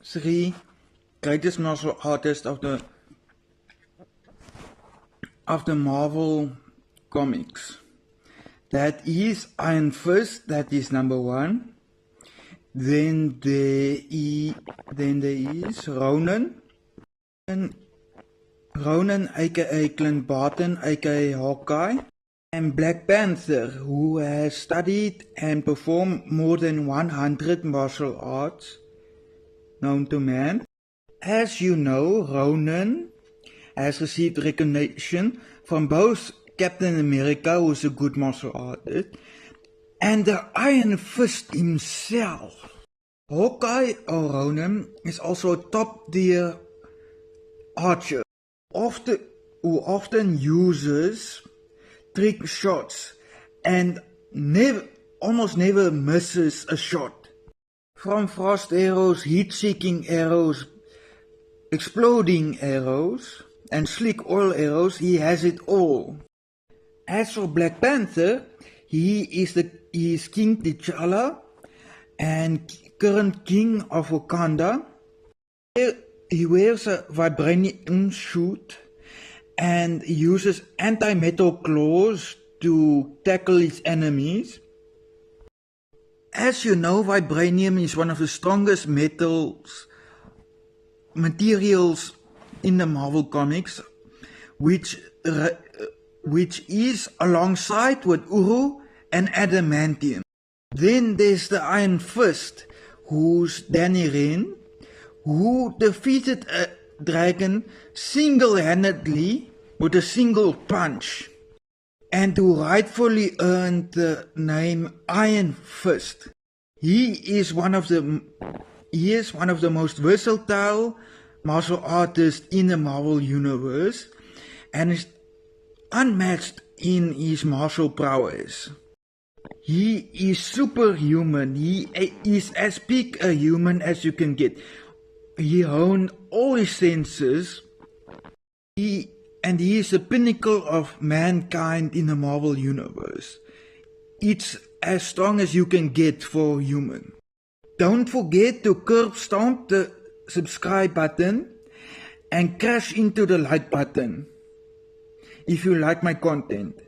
three greatest martial artists of the Marvel comics. That is Iron Fist, that is number one. Then there is Ronan. Ronan aka Clint Barton aka Hawkeye. And Black Panther, who has studied and performed more than 100 martial arts known to man. As you know, Ronan has received recognition from both Captain America, who is a good martial artist, and the Iron Fist himself. Hawkeye or Ronan is also a top-tier archer, who often uses trick shots and almost never misses a shot. From fast arrows, heat-seeking arrows, exploding arrows, and slick oil arrows, he has it all. As for Black Panther, he is King T'Challa and current king of Wakanda. He wears a vibranium suit and uses anti-metal claws to tackle his enemies. As you know, vibranium is one of the strongest materials in the Marvel comics, which is alongside with Uru and adamantium. Then there's the Iron Fist, who's Danny Rand, who defeated a dragon single-handedly with a single punch, and who rightfully earned the name Iron Fist. He is one of the most versatile martial artists in the Marvel Universe and is unmatched in his martial prowess. He is superhuman. He is as big a human as you can get. He honed all his senses. He is the pinnacle of mankind in the Marvel Universe. It's as strong as you can get for a human. Don't forget to curb stomp the subscribe button and crash into the like button if you like my content.